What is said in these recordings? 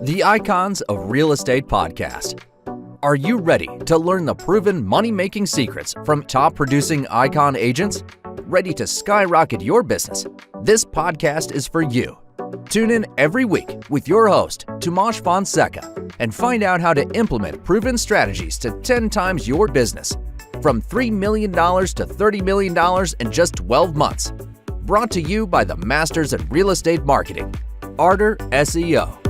The Icons of Real Estate Podcast. Are you ready to learn the proven money-making secrets from top-producing icon agents? Ready to skyrocket your business? This podcast is for you. Tune in every week with your host, Tomasz Fonseca, and find out how to implement proven strategies to 10 times your business, from $3 million to $30 million in just 12 months. Brought to you by the Masters at Real Estate Marketing, Arter SEO.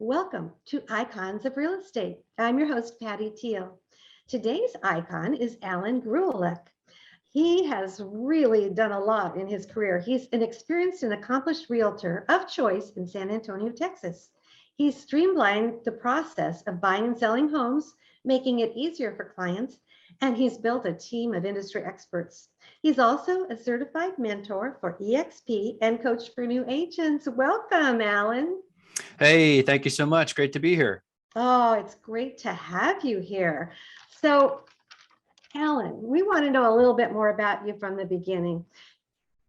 Welcome to Icons of Real Estate. I'm your host, Patty Teal. Today's icon is Alan Greulich. He has really done a lot in his career. He's an experienced and accomplished realtor of choice in San Antonio, Texas. He's streamlined the process of buying and selling homes, making it easier for clients, and he's built a team of industry experts. He's also a certified mentor for EXP and coach for new agents. Welcome, Alan. Hey, thank you so much. Great to be here. Oh, it's great to have you here. So, Alan, we want to know a little bit more about you from the beginning.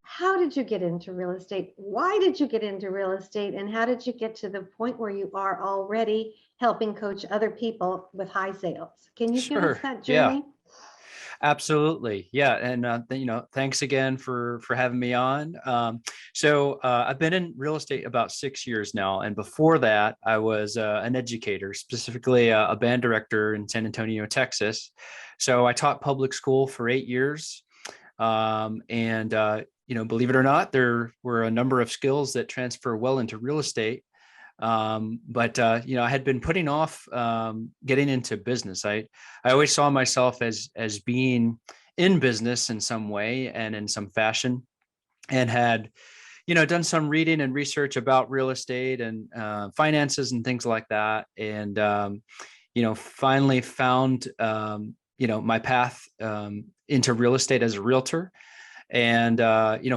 How did you get into real estate? Why did you get into real estate? And how did you get to the point where you are already helping coach other people with high sales? Can you give us that journey? Yeah. Absolutely. Yeah. And, thanks again for having me on. I've been in real estate about 6 years now. And before that, I was an educator, specifically a band director in San Antonio, Texas. So I taught public school for 8 years. Believe it or not, there were a number of skills that transfer well into real estate. I had been putting off getting into business. I always saw myself as being in business in some way and in some fashion, and had, done some reading and research about real estate and finances and things like that. And, finally found, my path into real estate as a realtor. And,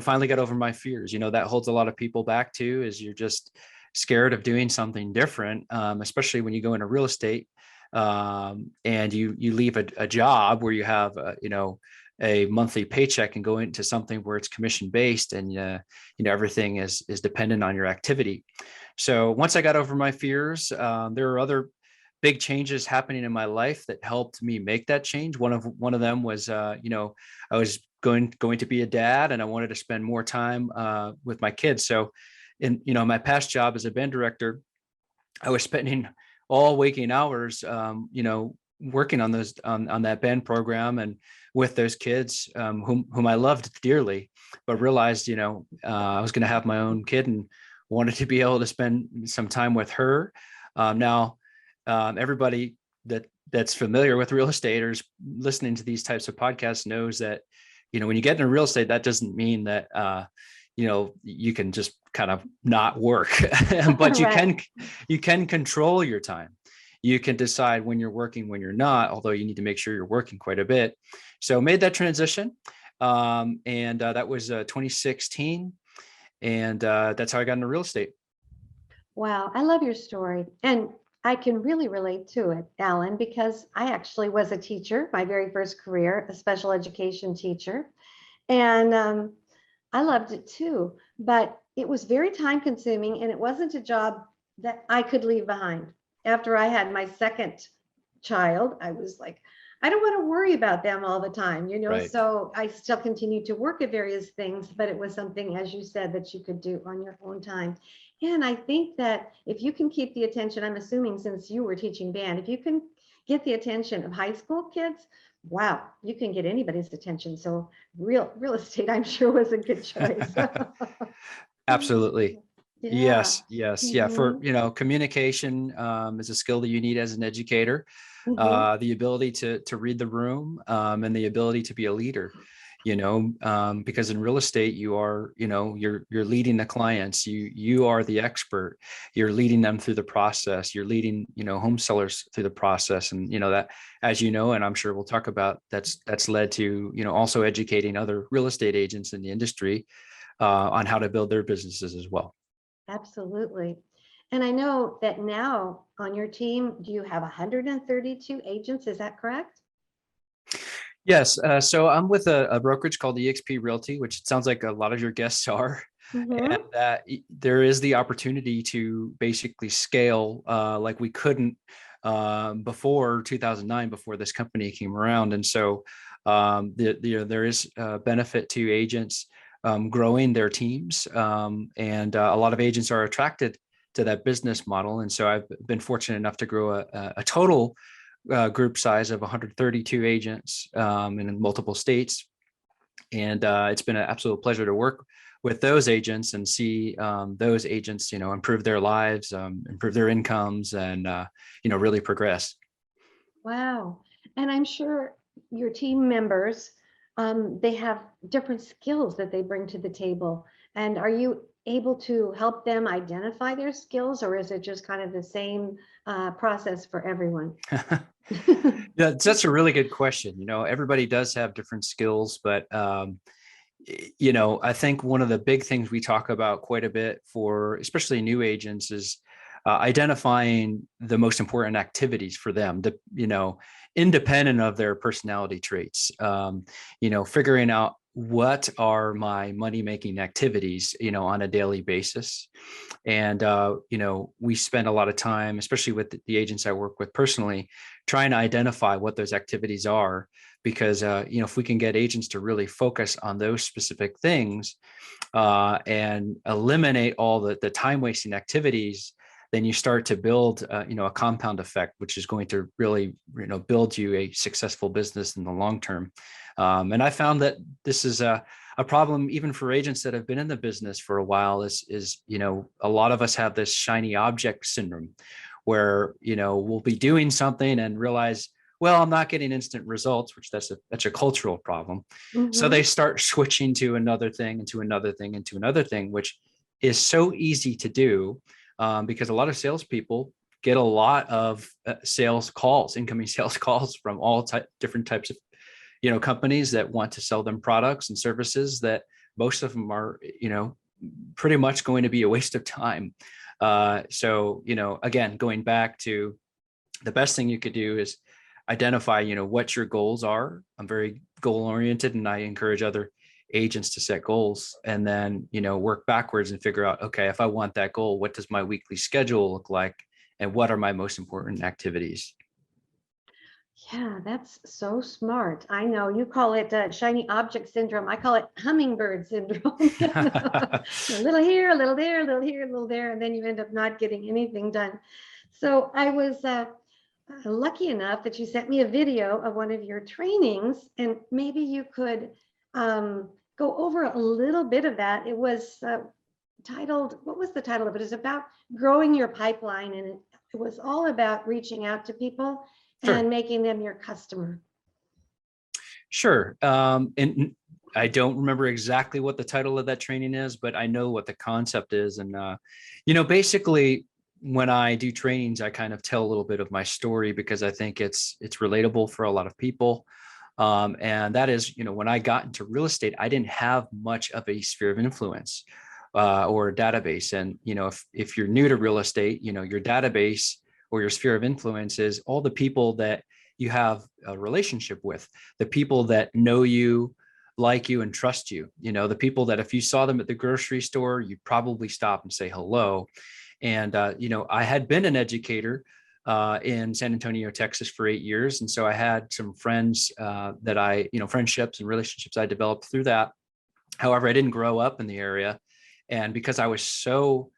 finally got over my fears. That holds a lot of people back too, is you're just scared of doing something different, especially when you go into real estate and you leave a job where you have a monthly paycheck and go into something where it's commission based and everything is dependent on your activity. So once I got over my fears, there were other big changes happening in my life that helped me make that change. One of them was I was going to be a dad, and I wanted to spend more time with my kids. So in my past job as a band director, I was spending all waking hours, working on those on that band program and with those kids whom I loved dearly, but realized I was going to have my own kid and wanted to be able to spend some time with her. Everybody that's familiar with real estate or is listening to these types of podcasts knows that when you get into real estate, that doesn't mean that you can just kind of not work, but you can control your time. You can decide when you're working, when you're not, although you need to make sure you're working quite a bit. So made that transition. That was 2016. And that's how I got into real estate. Wow. I love your story. And I can really relate to it, Alan, because I actually was a teacher, my very first career, a special education teacher. And I loved it too, but it was very time consuming, and it wasn't a job that I could leave behind. After I had my second child, I was like, I don't want to worry about them all the time, Right. So I still continued to work at various things, but it was something, as you said, that you could do on your own time. And I think that if you can keep the attention, I'm assuming since you were teaching band, if you can get the attention of high school kids, wow, you can get anybody's attention. So real estate, I'm sure, was a good choice. Absolutely. Yeah. Yes. Yeah. For, communication is a skill that you need as an educator, the ability to read the room and the ability to be a leader, because in real estate, you are, you're leading the clients, you are the expert, you're leading them through the process, you're leading, home sellers through the process. And, that, as and I'm sure we'll talk about, that's led to, also educating other real estate agents in the industry on how to build their businesses as well. Absolutely. And I know that now on your team, do you have 132 agents? Is that correct? Yes. So I'm with a brokerage called EXP Realty, which it sounds like a lot of your guests are. And Mm-hmm. there is the opportunity to basically scale like we couldn't before 2009, before this company came around. And so there is a benefit to agents growing their teams. And a lot of agents are attracted to that business model. And so I've been fortunate enough to grow a total group size of 132 agents in multiple states. And it's been an absolute pleasure to work with those agents and see those agents, improve their lives, improve their incomes, and really progress. Wow. And I'm sure your team members, they have different skills that they bring to the table. And are you able to help them identify their skills, or is it just kind of the same process for everyone? Yeah, that's a really good question. Everybody does have different skills, but I think one of the big things we talk about quite a bit for especially new agents is identifying the most important activities for them, independent of their personality traits. Figuring out what are my money making activities, on a daily basis. And, we spend a lot of time, especially with the agents I work with personally, trying to identify what those activities are. Because, if we can get agents to really focus on those specific things and eliminate all the time wasting activities, then you start to build, a compound effect, which is going to really, build you a successful business in the long term. And I found that this is a problem even for agents that have been in the business for a while is a lot of us have this shiny object syndrome where, we'll be doing something and realize, well, I'm not getting instant results, which that's a cultural problem. So Mm-hmm. they start switching to another thing and to another thing and to another thing, which is so easy to do because a lot of salespeople get a lot of sales calls, incoming sales calls from all different types of companies that want to sell them products and services that most of them are pretty much going to be a waste of time. So again, going back to the best thing you could do is identify what your goals are. I'm very goal oriented, and I encourage other agents to set goals and then work backwards and figure out, okay, if I want that goal, what does my weekly schedule look like, and what are my most important activities? Yeah, that's so smart. I know you call it shiny object syndrome. I call it hummingbird syndrome. A little here, a little there, a little here, a little there, and then you end up not getting anything done. So I was lucky enough that you sent me a video of one of your trainings, and maybe you could go over a little bit of that. It was titled, what was the title of it? It's about growing your pipeline, and it was all about reaching out to people and Sure. making them your customer. Sure. And I don't remember exactly what the title of that training is, but I know what the concept is. And, basically when I do trainings, I kind of tell a little bit of my story because I think it's relatable for a lot of people. And that is, when I got into real estate, I didn't have much of a sphere of influence or a database. And, if you're new to real estate, your database or your sphere of influence is all the people that you have a relationship with, the people that know you, like you, and trust you. The people that if you saw them at the grocery store, you'd probably stop and say hello. And I had been an educator in San Antonio, Texas for 8 years. And so I had some friends that friendships and relationships I developed through that. However, I didn't grow up in the area. And because I was so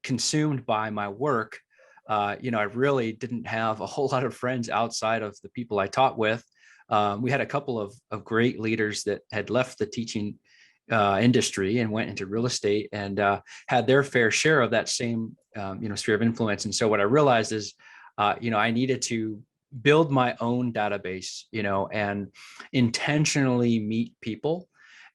consumed by my work, I really didn't have a whole lot of friends outside of the people I taught with. We had a couple of great leaders that had left the teaching industry and went into real estate and had their fair share of that same, sphere of influence. And so what I realized is, I needed to build my own database, and intentionally meet people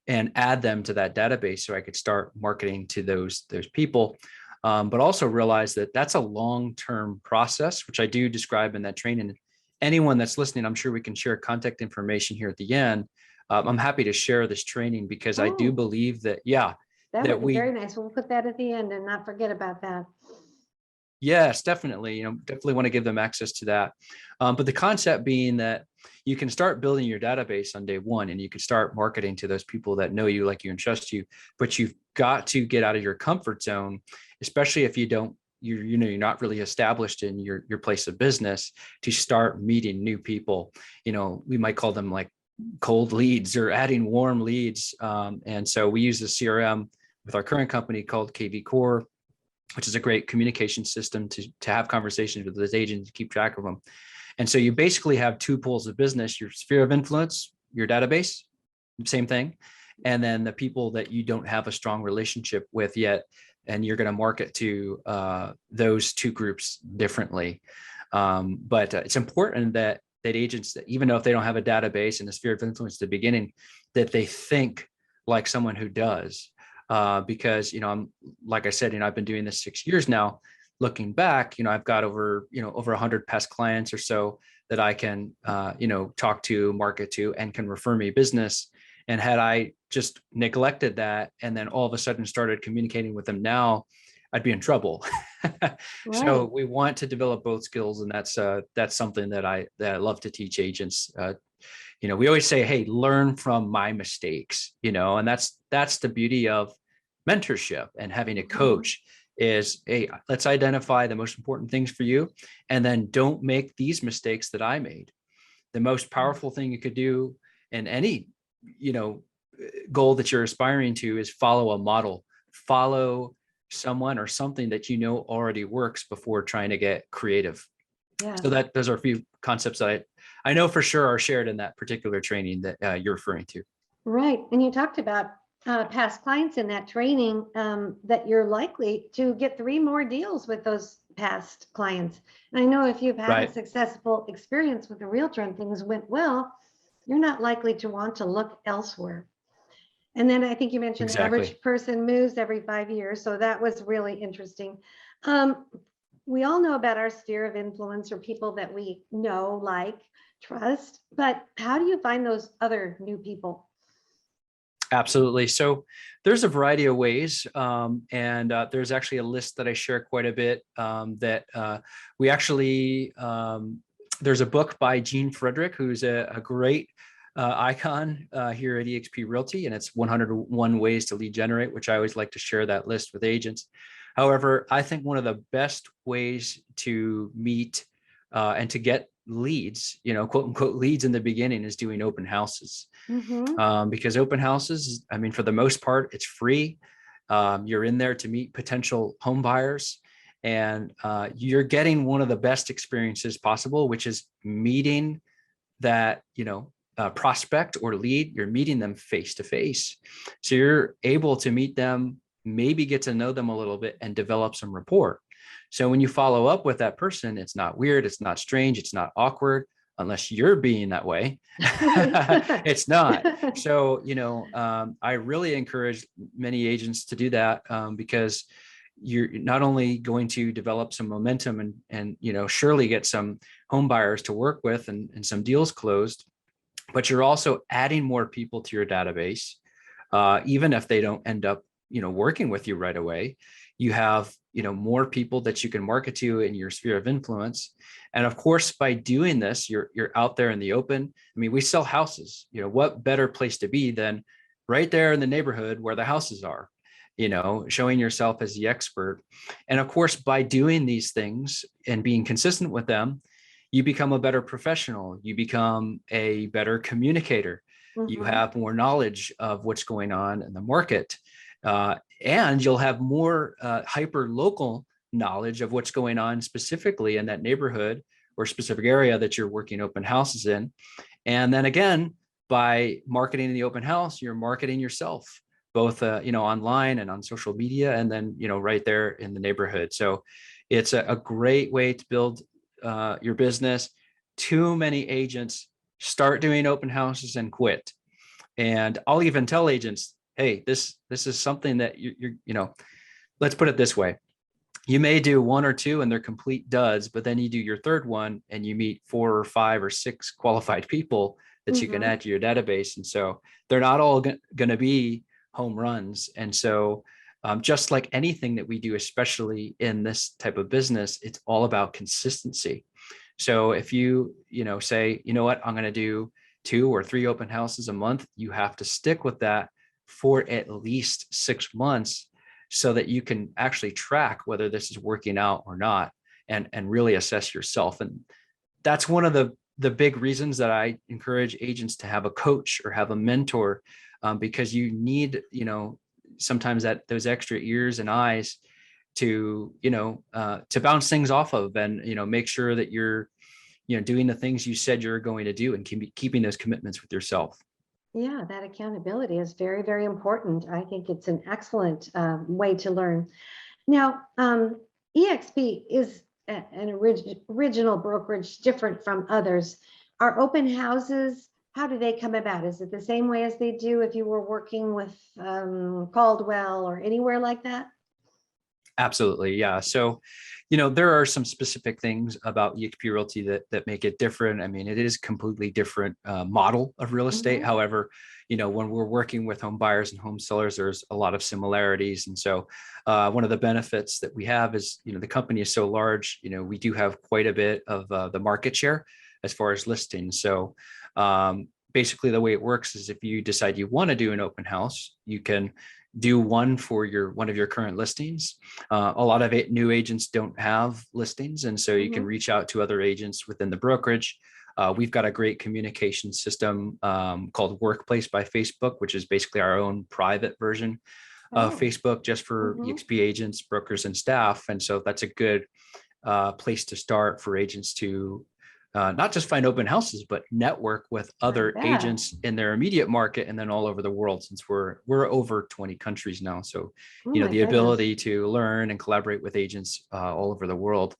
and add them to that database so I could start marketing to those people. But also realize that that's a long-term process, which I do describe in that training. Anyone that's listening, I'm sure we can share contact information here at the end. I'm happy to share this training because I do Oh, believe that, that that would be we very nice. We'll put that at the end and not forget about that. Yes, definitely. Definitely want to give them access to that. But the concept being that you can start building your database on day one, and you can start marketing to those people that know you, like you, and trust you. But you've got to get out of your comfort zone, especially if you're not really established in your place of business, to start meeting new people. We might call them like cold leads or adding warm leads. And so we use the CRM with our current company called KV Core, which is a great communication system to have conversations with those agents, to keep track of them. And so you basically have two pools of business: your sphere of influence, your database, same thing, and then the people that you don't have a strong relationship with yet, and you're going to market to those two groups differently. But it's important that agents, that even though if they don't have a database and a sphere of influence at the beginning, that they think like someone who does. Because, I'm, like I said, I've been doing this 6 years now. Looking back, I've got over 100 past clients or so that I can, talk to, market to, and can refer me business. And had I just neglected that and then all of a sudden started communicating with them now, I'd be in trouble. Right. So we want to develop both skills, and that's something that I love to teach agents. We always say, hey, learn from my mistakes, and that's the beauty of mentorship and having a coach is, hey, let's identify the most important things for you, and then don't make these mistakes that I made. The most powerful thing you could do in any, goal that you're aspiring to is follow a model, follow someone or something that already works before trying to get creative. Yeah. So those are a few concepts that I know for sure are shared in that particular training that you're referring to. Right. And you talked about past clients in that training, that you're likely to get 3 more deals with those past clients. And I know if you've had a successful experience with a realtor and things went well, you're not likely to want to look elsewhere. And then I think you mentioned the average person moves every 5 years. So that was really interesting. We all know about our sphere of influence, or people that we know, like, trust, but how do you find those other new people? Absolutely. So there's a variety of ways. And there's actually a list that I share quite a bit, that we actually, there's a book by Gene Frederick, who's a great icon here at eXp Realty, and it's 101 Ways to Lead Generate, which I always like to share that list with agents. However, I think one of the best ways to meet and to get leads, quote unquote leads in the beginning, is doing open houses. Because open houses, for the most part, it's free. You're in there to meet potential home buyers, and you're getting one of the best experiences possible, which is meeting that, prospect or lead. You're meeting them face to face. So you're able to meet them, maybe get to know them a little bit, and develop some rapport. So when you follow up with that person, it's not weird, it's not strange, it's not awkward, unless you're being that way. It's not. So, I really encourage many agents to do that, because you're not only going to develop some momentum and surely get some home buyers to work with and some deals closed, but you're also adding more people to your database. Even if they don't end up, working with you right away, you have, more people that you can market to in your sphere of influence. And of course, by doing this, you're out there in the open. We sell houses. What better place to be than right there in the neighborhood where the houses are, showing yourself as the expert. And of course, by doing these things and being consistent with them, you become a better professional. You become a better communicator. You have more knowledge of what's going on in the market. And you'll have more hyper local knowledge of what's going on specifically in that neighborhood or specific area that you're working open houses in. And then again, by marketing the open house, you're marketing yourself, both online and on social media, and then right there in the neighborhood. So it's a great way to build your business. Too many agents start doing open houses and quit. And I'll even tell agents, hey, this is something that you're let's put it this way. You may do 1 or 2 and they're complete duds, but then you do your third one and you meet 4 or 5 or 6 qualified people that you can add to your database. And so they're not all going to be home runs. And so Just like anything that we do, especially in this type of business, it's all about consistency. So if you say, you know what, I'm going to do 2 or 3 open houses a month, you have to stick with that for at least 6 months so that you can actually track whether this is working out or not, and really assess yourself. And that's one of the big reasons that I encourage agents to have a coach or have a mentor, because you need, sometimes that those extra ears and eyes to, to bounce things off of, and, make sure that you're, doing the things you said you're going to do, and keeping those commitments with yourself. Yeah, that accountability is very, very important. I think it's an excellent way to learn. Now, EXP is an original brokerage different from others. Are open houses, how do they come about? Is it the same way as they do if you were working with Caldwell or anywhere like that? Absolutely. Yeah. So, there are some specific things about eXp Realty that make it different. I mean, it is completely different model of real estate. Mhm. However, when we're working with home buyers and home sellers, there's a lot of similarities. And so one of the benefits that we have is, the company is so large, we do have quite a bit of the market share as far as listings. So basically the way it works is if you decide you want to do an open house, you can do one for one of your current listings. A lot of new agents don't have listings, and so you can reach out to other agents within the brokerage. We've got a great communication system called Workplace by Facebook, which is basically our own private version of Facebook just for eXp agents, brokers, and staff. And so that's a good place to start for agents to not just find open houses, but network with other agents in their immediate market and then all over the world, since we're over 20 countries now. So, the ability to learn and collaborate with agents all over the world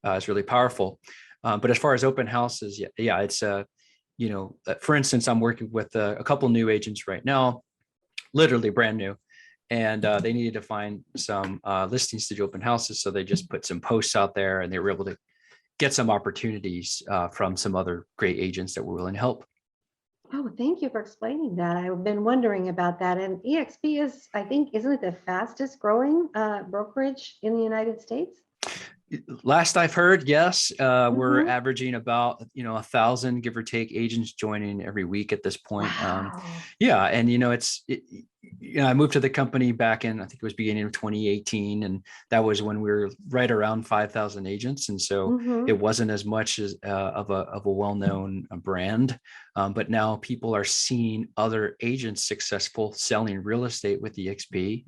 is really powerful. But as far as open houses, yeah, it's, for instance, I'm working with a couple new agents right now, literally brand new. And they needed to find some listings to do open houses. So they just put some posts out there, and they were able to get some opportunities from some other great agents that were willing to help. Oh, thank you for explaining that. I've been wondering about that. And EXP is, I think, isn't it the fastest growing brokerage in the United States? Last I've heard, yes, we're averaging about 1,000, give or take, agents joining every week at this point. Wow. Yeah, and I moved to the company back in, I think it was beginning of 2018, and that was when we were right around 5,000 agents, and so it wasn't as much as of a well-known brand, but now people are seeing other agents successful selling real estate with EXP.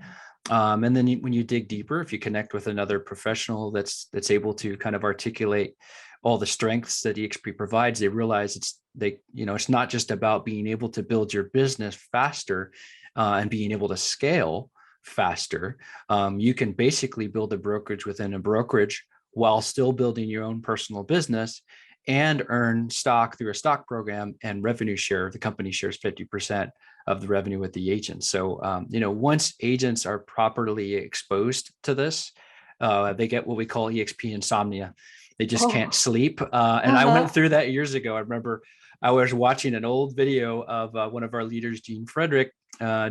And then when you dig deeper, if you connect with another professional that's able to kind of articulate all the strengths that EXP provides, they realize it's not just about being able to build your business faster and being able to scale faster. You can basically build a brokerage within a brokerage while still building your own personal business and earn stock through a stock program and revenue share. The company shares 50% of the revenue with the agents. So, once agents are properly exposed to this, they get what we call EXP insomnia. They just can't sleep. And I went through that years ago. I remember I was watching an old video of one of our leaders, Gene Frederick,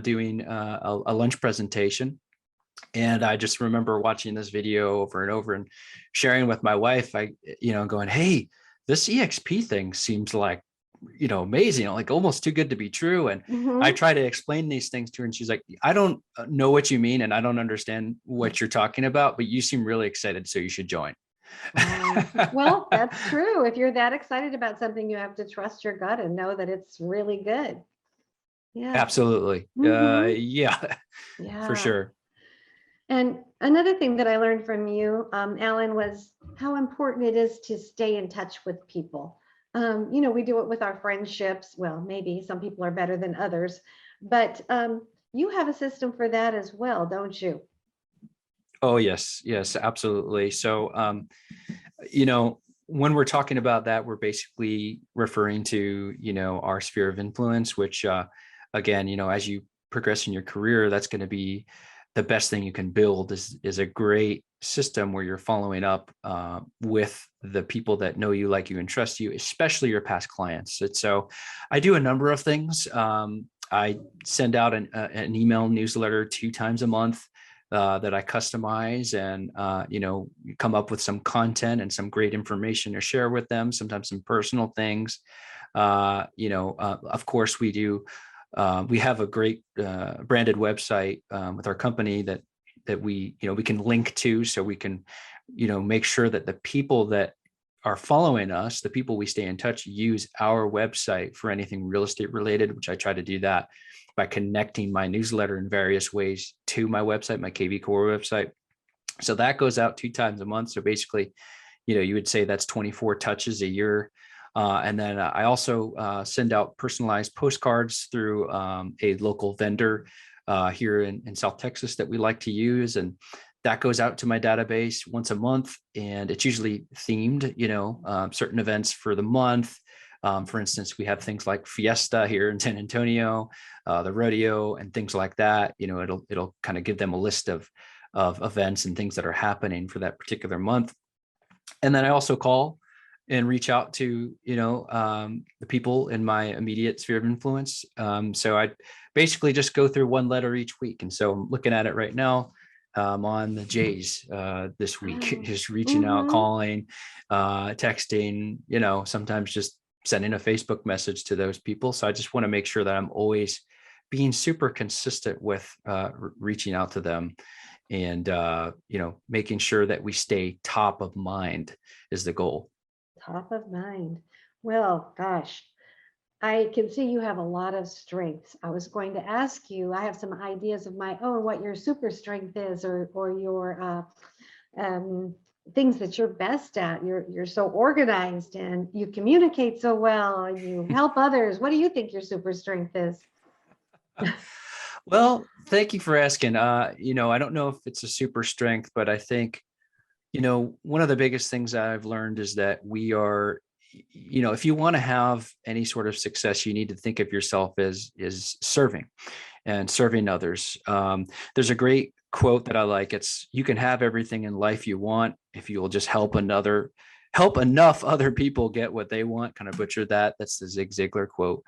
doing a lunch presentation. And I just remember watching this video over and over and sharing with my wife, going, hey, this EXP thing seems like, amazing, like almost too good to be true. And I try to explain these things to her, and she's like, I don't know what you mean, and I don't understand what you're talking about, but you seem really excited, so you should join. Well, that's true. If you're that excited about something, you have to trust your gut and know that it's really good. Yeah, absolutely. Yeah, for sure. And another thing that I learned from you, Alan, was how important it is to stay in touch with people. We do it with our friendships. Well, maybe some people are better than others, but you have a system for that as well, don't you? Oh, yes, absolutely. So, when we're talking about that, we're basically referring to, our sphere of influence, which, again, as you progress in your career, that's going to be the best thing you can build is a great system where you're following up with the people that know you, like you, and trust you, especially your past clients. And so I do a number of things. I send out an email newsletter 2 times a month that I customize and, come up with some content and some great information to share with them, sometimes some personal things. Of course, we have a great branded website with our company that we can link to, so we can, make sure that the people that are following us, the people we stay in touch, use our website for anything real estate related, which I try to do that by connecting my newsletter in various ways to my website, my KV Core website. So that goes out 2 times a month. So basically, you would say that's 24 touches a year. And then I also send out personalized postcards through a local vendor here in South Texas that we like to use. And that goes out to my database once a month. And it's usually themed, certain events for the month. For instance, we have things like Fiesta here in San Antonio, the rodeo and things like that. It'll kind of give them a list of events and things that are happening for that particular month. And then I also call and reach out to, the people in my immediate sphere of influence. So I basically just go through one letter each week. And so I'm looking at it right now. On the Jays this week, just reaching out, calling, texting, sometimes just sending a Facebook message to those people. So I just want to make sure that I'm always being super consistent with reaching out to them and, making sure that we stay top of mind is the goal. Top of mind. Well, gosh, I can see you have a lot of strengths. I was going to ask you, I have some ideas of my own, what your super strength is, or your things that you're best at. You're so organized and you communicate so well and you help others. What do you think your super strength is? Well, thank you for asking. I don't know if it's a super strength, but I think, one of the biggest things I've learned is that we are, if you want to have any sort of success, you need to think of yourself as serving and serving others. There's a great quote that I like. It's, you can have everything in life you want if you will just help enough other people get what they want. Kind of butchered that. That's the Zig Ziglar quote.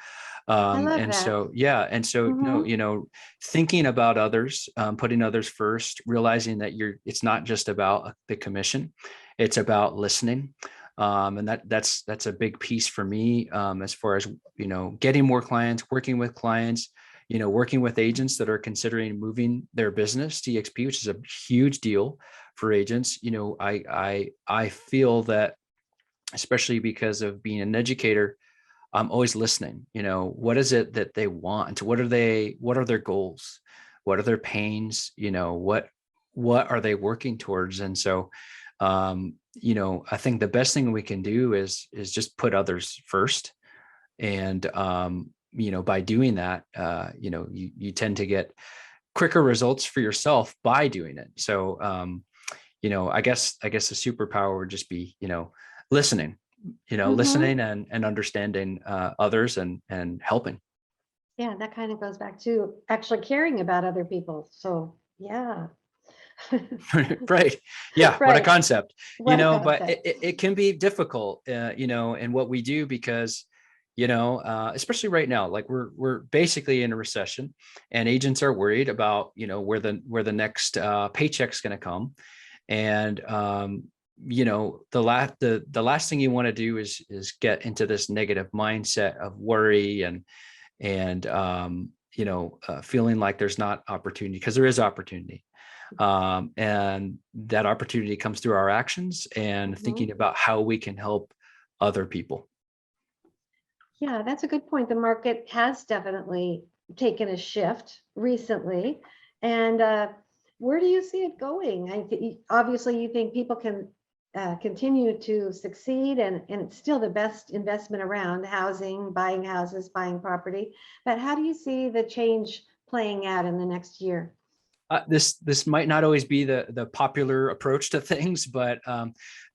I love and that. so, yeah. And so, thinking about others, putting others first, realizing that it's not just about the commission, it's about listening. And that's a big piece for me, as far as, getting more clients, working with clients, working with agents that are considering moving their business to EXP, which is a huge deal for agents. I feel that, especially because of being an educator, I'm always listening. What is it that they want? What are their goals? What are their pains? What are they working towards? And so, I think the best thing we can do is just put others first. And, by doing that, you tend to get quicker results for yourself by doing it. So, I guess the superpower would just be, listening, listening and understanding others and helping. Yeah, that kind of goes back to actually caring about other people. So yeah. Right. Yeah. Right. What a concept, What a but concept. it can be difficult, in what we do, because, especially right now, like we're basically in a recession and agents are worried about, where the next paycheck's going to come. And, the last thing you want to do is get into this negative mindset of worry and feeling like there's not opportunity, because there is opportunity. And that opportunity comes through our actions and thinking about how we can help other people. Yeah, that's a good point. The market has definitely taken a shift recently. And where do you see it going? Obviously, you think people can continue to succeed, and it's still the best investment around: housing, buying houses, buying property. But how do you see the change playing out in the next year? This might not always be the popular approach to things, but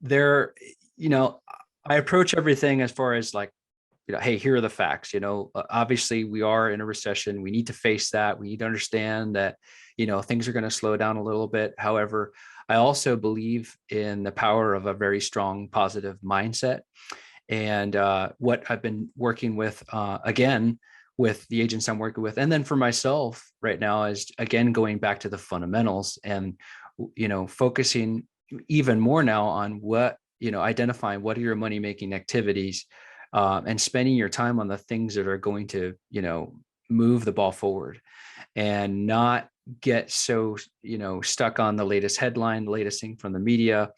there, I approach everything as far as like, hey, here are the facts. Obviously we are in a recession. We need to face that. We need to understand that, things are going to slow down a little bit. However, I also believe in the power of a very strong positive mindset. And what I've been working with, again, with the agents I'm working with. And then for myself right now is, again, going back to the fundamentals and, focusing even more now on what, identifying what are your money making activities, and spending your time on the things that are going to, move the ball forward, and not get so, stuck on the latest headline, the latest thing from the media,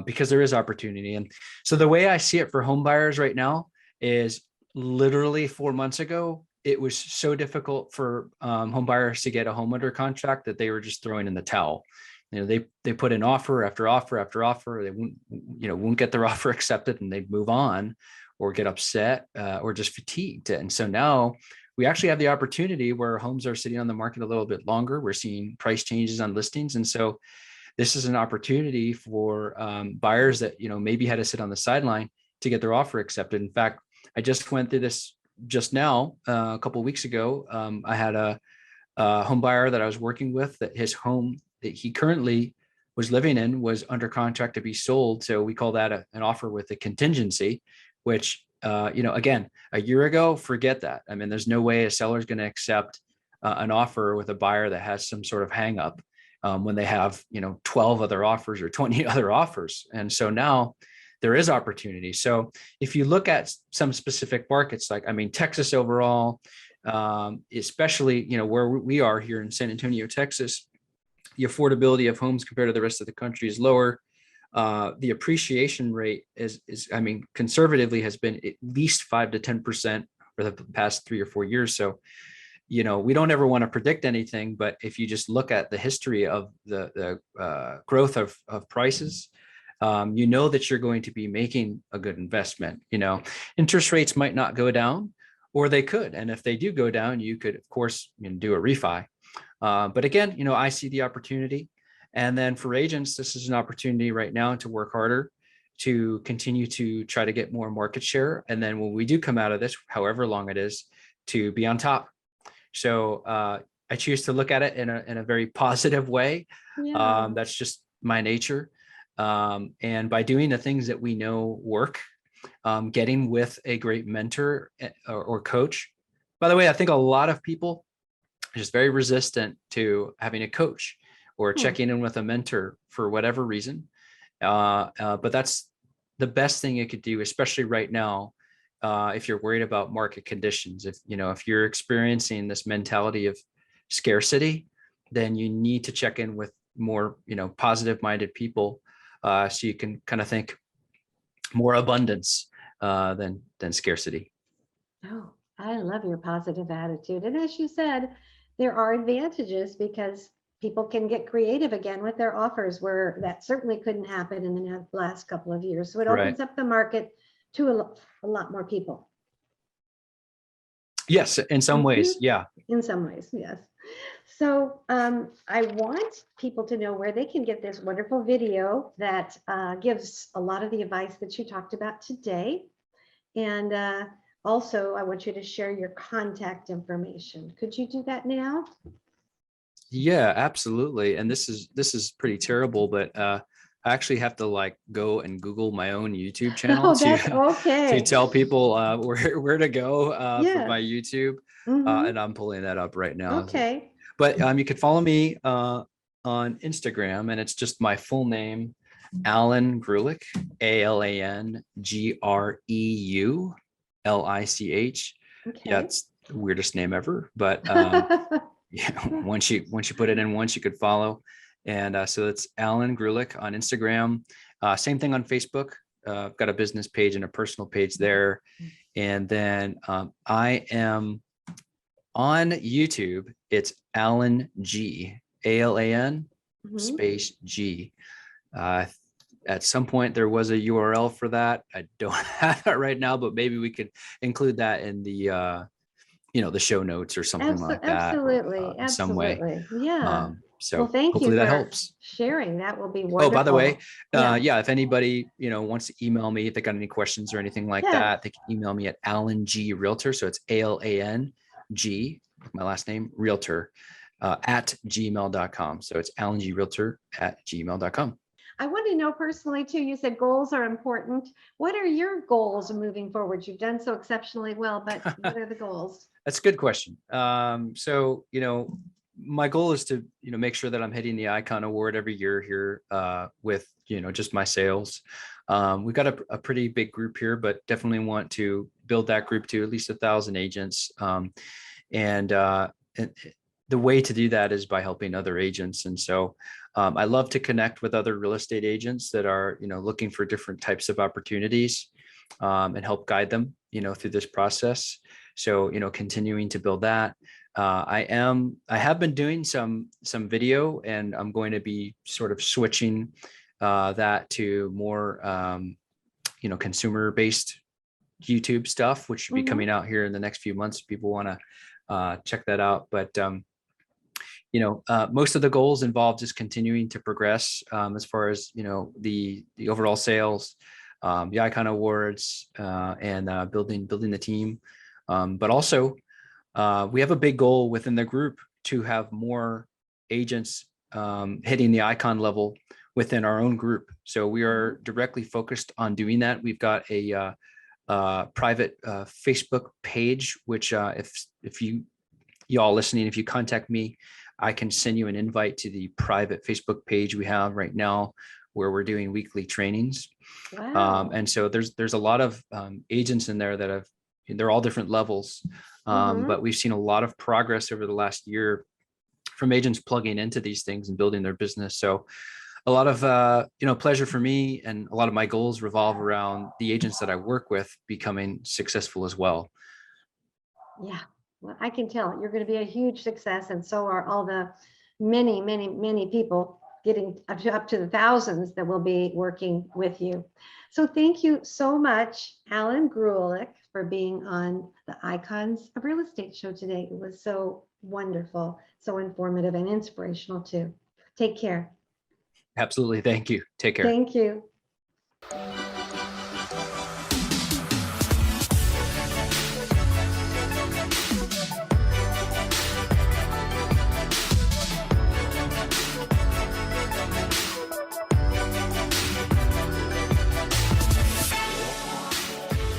because there is opportunity. And so the way I see it for home buyers right now is, literally 4 months ago, it was so difficult for home buyers to get a home under contract that they were just throwing in the towel. They put in offer after offer after offer. They won't get their offer accepted, and they'd move on or get upset, or just fatigued. And so now we actually have the opportunity where homes are sitting on the market a little bit longer. We're seeing price changes on listings. And so this is an opportunity for buyers that, maybe had to sit on the sideline to get their offer accepted. In fact, I just went through this just now, a couple of weeks ago. I had a home buyer that I was working with, that his home that he currently was living in was under contract to be sold. So we call that an offer with a contingency, which, again, a year ago, forget that. I mean, there's no way a seller is going to accept an offer with a buyer that has some sort of hang up, when they have, 12 other offers or 20 other offers. And so now there is opportunity. So if you look at some specific markets, like, Texas overall, especially, where we are here in San Antonio, Texas, the affordability of homes compared to the rest of the country is lower. The appreciation rate is, conservatively has been at least 5 to 10% for the past 3 or 4 years. So, we don't ever want to predict anything, but if you just look at the history of the growth of prices, that you're going to be making a good investment. Interest rates might not go down, or they could. And if they do go down, you could, of course, do a refi. But again, I see the opportunity. And then for agents, this is an opportunity right now to work harder, to continue to try to get more market share. And then when we do come out of this, however long it is, to be on top. So I choose to look at it in a very positive way. Yeah. That's just my nature. And by doing the things that we know work, getting with a great mentor or coach. By the way, I think a lot of people are just very resistant to having a coach or checking in with a mentor for whatever reason. But that's the best thing you could do, especially right now, if you're worried about market conditions. If you're experiencing this mentality of scarcity, then you need to check in with more, positive-minded people, so you can kind of think more abundance than scarcity. Oh, I love your positive attitude. And as you said, there are advantages because people can get creative again with their offers, where that certainly couldn't happen in the last couple of years. So it opens up the market to a lot more people. Yes, in some ways. Yeah. In some ways, yes. So I want people to know where they can get this wonderful video that gives a lot of the advice that you talked about today. And also, I want you to share your contact information. Could you do that now? Yeah, absolutely. And this is pretty terrible, but I actually have to go and Google my own YouTube channel to tell people where to go for my YouTube. And I'm pulling that up right now. Okay. But you could follow me on Instagram, and it's just my full name, Alan Greulich, AlanGreulich. Okay. Yeah, it's the weirdest name ever, but once you put it in once, you could follow. And so it's Alan Greulich on Instagram. Same thing on Facebook. I've got a business page and a personal page there. And then I am on YouTube. It's Alan G, ALAN space G. At some point there was a URL for that. I don't have it right now, but maybe we could include that in the the show notes or something like that. Absolutely. In some way. Yeah. So well, thank hopefully you that for helps. sharing. That will be wonderful. Oh, by the way, if anybody, wants to email me, if they got any questions or anything like that, they can email me at Alan G Realtor. So it's ALANG, my last name, Realtor, at gmail.com. So it's AlanGRealtor at gmail.com. I want to know personally too, you said goals are important. What are your goals moving forward? You've done so exceptionally well, but what are the goals? That's a good question. So, my goal is to, make sure that I'm hitting the Icon Award every year here with, just my sales. We've got a pretty big group here, but definitely want to build that group to at least 1,000 agents. And the way to do that is by helping other agents. And so I love to connect with other real estate agents that are, looking for different types of opportunities and help guide them, through this process. So, continuing to build that. I have been doing some video, and I'm going to be sort of switching that to more, consumer-based YouTube stuff, which should be coming out here in the next few months. People want to check that out. But most of the goals involve just continuing to progress as far as the overall sales, the Icon Awards, and building the team. But also, we have a big goal within the group to have more agents hitting the Icon level within our own group. So we are directly focused on doing that. We've got a private Facebook page, which if y'all listening, if you contact me, I can send you an invite to the private Facebook page we have right now, where we're doing weekly trainings. Wow. And so there's a lot of agents in there that they're all different levels, but we've seen a lot of progress over the last year from agents plugging into these things and building their business. So a lot of pleasure for me, and a lot of my goals revolve around the agents that I work with becoming successful as well. Yeah, well, I can tell you're going to be a huge success, and so are all the many, many, many people getting up to the thousands that will be working with you. So thank you so much, Alan Greulich, for being on the Icons of Real Estate show today. It was so wonderful, so informative and inspirational too. Take care. Absolutely. Thank you. Take care. Thank you.